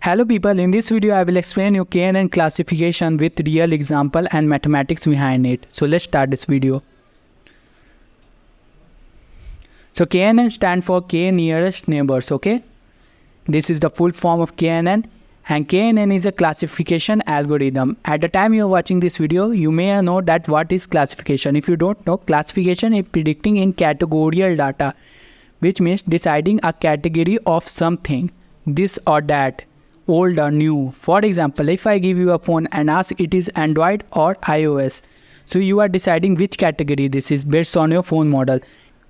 Hello people, in this video I will explain you KNN classification with real example and mathematics behind it. So let's start this video. So KNN stand for K nearest neighbors, okay? This is the full form of KNN, and KNN is a classification algorithm. At the time you are watching this video, you may know that what is classification. If you don't know, classification is predicting in categorical data, which means deciding a category of something, this or that, old or new. For example, if I give you a phone and ask it is Android or iOS, so you are deciding which category this is based on your phone model.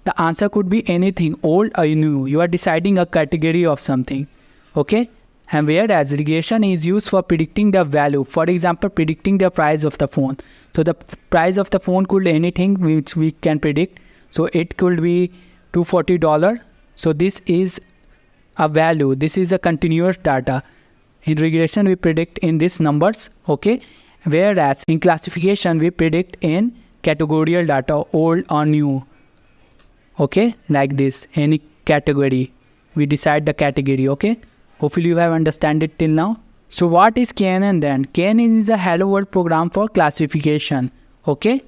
The answer could be anything, old or new. You are deciding a category of something, okay? And whereas regression is used for predicting the value, for example, predicting the price of the phone. So the price of the phone could be anything which we can predict. So it could be $240. So this is a value. This is a continuous data. In regression, we predict in these numbers, okay? Whereas in classification, we predict in categorical data, old or new, okay? Like this, any category. We decide the category, okay? Hopefully you have understood it till now. So what is KNN then? KNN is a hello world program for classification, okay?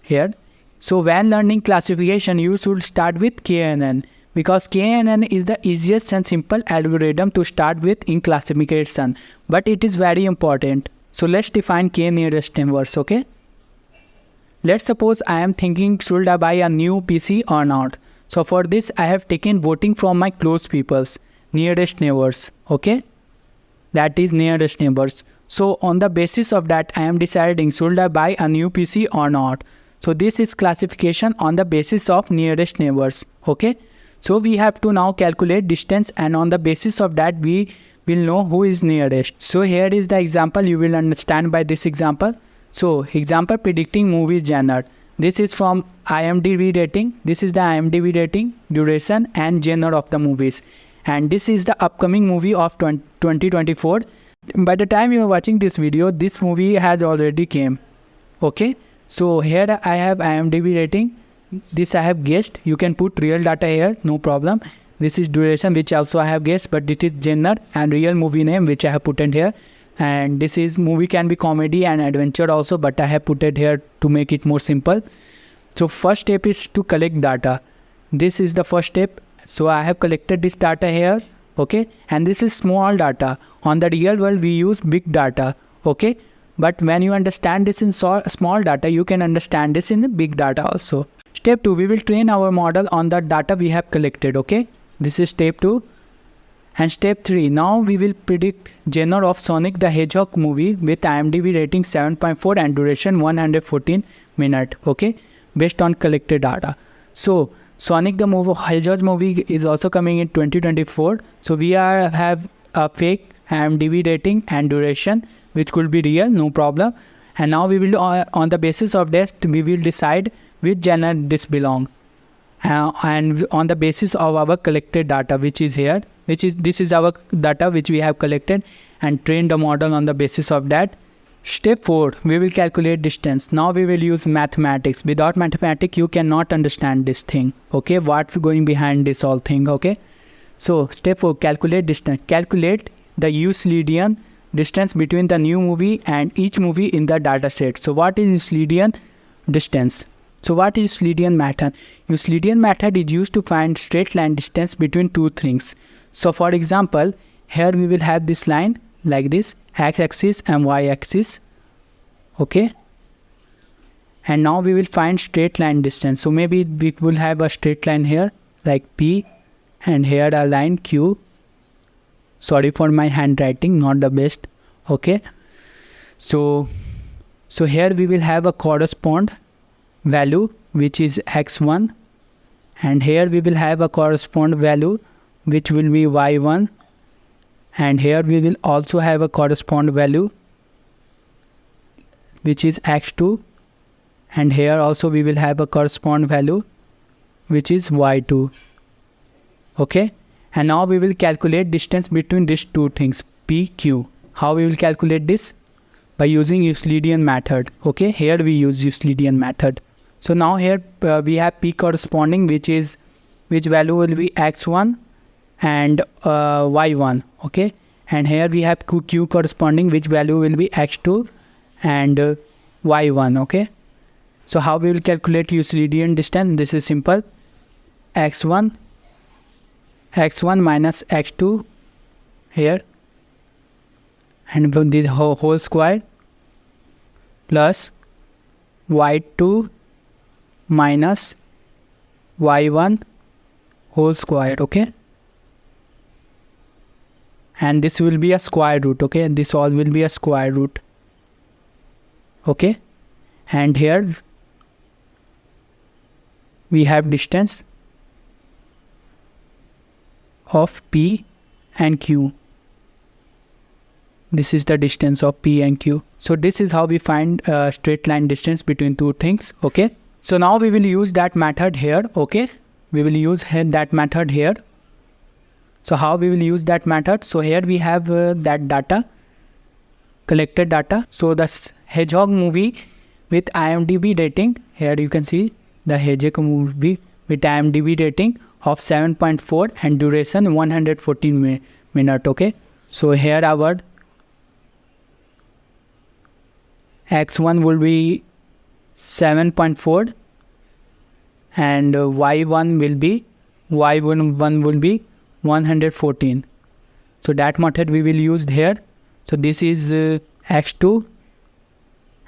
Here. So when learning classification, you should start with KNN, because KNN is the easiest and simple algorithm to start with in classification, but it is very important. So let's define K nearest neighbors, okay? Let's suppose I am thinking, should I buy a new PC or not? So for this, I have taken voting from my close peoples, nearest neighbors, okay? That is nearest neighbors. So on the basis of that, I am deciding, should I buy a new PC or not? So this is classification on the basis of nearest neighbors, okay? So we have to now calculate distance, and on the basis of that we will know who is nearest. So here is the example, you will understand by this example. So example, predicting movie genre. This is from IMDb rating. This is the IMDb rating, duration and genre of the movies. And this is the upcoming movie of 2024. By the time you are watching this video, this movie has already came, okay? So here I have IMDb rating. This I have guessed. You can put real data here, no problem. This is duration, which also I have guessed, but it is genre, and real movie name, which I have put in here. And this is movie can be comedy and adventure also, but I have put it here to make it more simple. So first step is to collect data. This is the first step. So I have collected this data here, okay? And this is small data. On the real world, we use big data, okay? But when you understand this in small data, you can understand this in the big data also. Step 2, we will train our model on the data we have collected, okay? This is step 2. And step 3, now we will predict genre of Sonic the Hedgehog movie with IMDb rating 7.4 and duration 114 minutes, okay? Based on collected data. So Sonic the Hedgehog movie is also coming in 2024. So we have a fake IMDb rating and duration, which could be real, no problem. And now we will, on the basis of that, we will decide which genre this belong. And on the basis of our collected data, which is here, this is our data which we have collected, and train the model on the basis of that. Step 4, we will calculate distance. Now we will use mathematics. Without mathematics, you cannot understand this thing, okay? What's going behind this whole thing, okay? So step 4, calculate distance. Calculate the Euclidean distance between the new movie and each movie in the data set. So what is Euclidean distance? So what is Euclidean method? Euclidean method is used to find straight line distance between two things. So for example, here we will have this line like this, x-axis and y-axis, okay? And now we will find straight line distance. So maybe we will have a straight line here like P, and here a line Q. Sorry for my handwriting, not the best, okay? So here we will have a correspond value, which is x1, and here we will have a correspond value which will be y1, and here we will also have a correspond value which is x2, and here also we will have a correspond value which is y2, okay? And now we will calculate distance between these two things, p, q. How we will calculate this? By using Euclidean method, okay? Here we use Euclidean method. So now here we have p corresponding, which value will be x1 and y1, okay? and here we have q corresponding, which value will be x2 and y1. Okay, so how we will calculate Euclidean distance? This is simple. x1 minus x2 here, and this whole square plus y2 minus y1 whole square. Okay, and this will be a square root. Okay, this all will be a square root. Okay, and here we have distance of P and Q. This is the distance of P and Q. So this is how we find straight line distance between two things. Okay, so now we will use that method here. Okay, we will use that method here. So how we will use that method? So here we have that data, collected data. So the Hedgehog movie with IMDb rating, here you can see the Hedgehog movie with IMDb rating of 7.4 and duration 114 minutes. Okay, so here our x1 will be 7.4 and y1 will be 114. So that method we will use here. So this is x2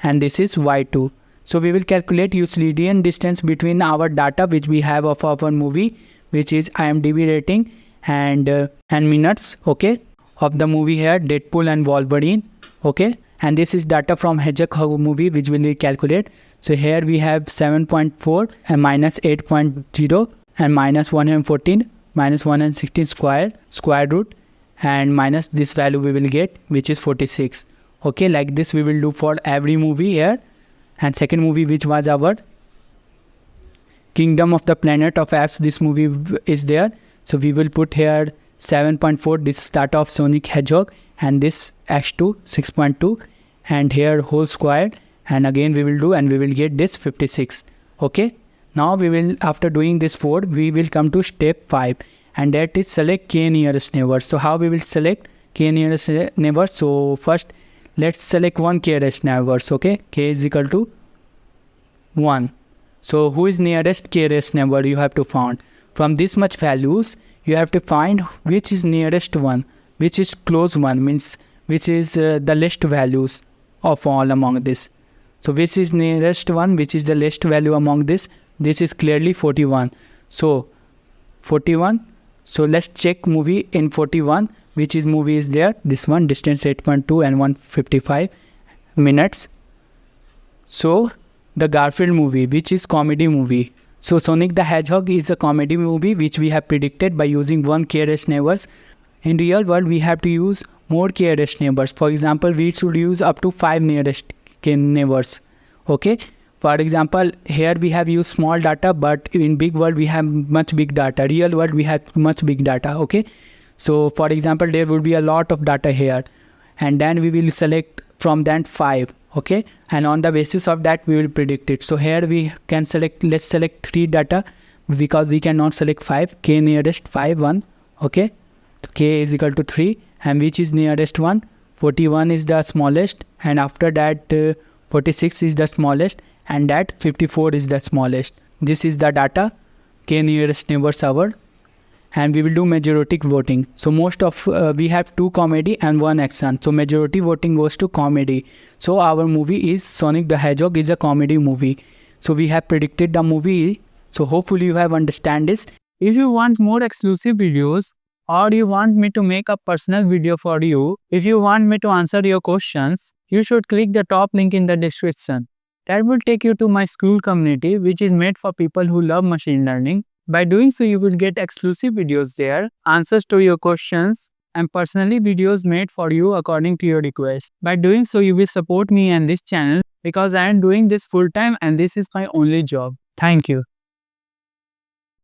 and this is y2. So we will calculate Euclidean distance between our data which we have of our movie, which is IMDb rating and minutes, okay, of the movie here, Deadpool and Wolverine. Okay, and this is data from Hedgehog movie which will we calculate. So here we have 7.4 and minus 8.0 and minus 114 minus 116 square root and minus this value we will get, which is 46. Okay, like this we will do for every movie here. And second movie, which was our Kingdom of the Planet of Apes, this movie is there. So we will put here 7.4, this data of Sonic Hedgehog, and this x2 6.2 and here whole square, and again we will do and we will get this 56. Okay, now we will, after doing this 4, we will come to step 5, and that is select k nearest neighbor. So how we will select k nearest neighbor? So first let's select one k nearest neighbors. Okay, k is equal to 1. So who is nearest k nearest neighbor you have to find. From this much values you have to find which is nearest one, which is close one, means which is the least values of all among this. So which is nearest one, which is the least value among this. This is clearly 41. So 41. So let's check movie in 41. Which is movie is there? This one, distance 8.2 and 155 minutes. So the Garfield movie, which is comedy movie. So Sonic the Hedgehog is a comedy movie which we have predicted by using one k nearest neighbors. In real world we have to use more k nearest neighbors. For example, we should use up to 5 nearest k neighbors. Okay, for example, here we have used small data, but in big world we have much big data. Real world we have much big data. Okay, so for example, there will be a lot of data here, and then we will select from that 5. Okay, and on the basis of that we will predict it. So here we can select, let's select 3 data because we cannot select 5. K nearest 5 1. Okay, so k is equal to 3, and which is nearest one? 41 is the smallest, and after that 46 is the smallest, and that 54 is the smallest. This is the data k nearest neighbors our, and we will do majority voting. So most of we have 2 comedy and 1 action, so majority voting goes to comedy. So our movie is Sonic the Hedgehog is a comedy movie. So we have predicted the movie. So hopefully you have understand this. If you want more exclusive videos, or you want me to make a personal video for you, if you want me to answer your questions, you should click the top link in the description. That will take you to my school community, which is made for people who love machine learning. By doing so, you will get exclusive videos there, answers to your questions, and personally videos made for you according to your request. By doing so, you will support me and this channel because I am doing this full time and this is my only job. Thank you.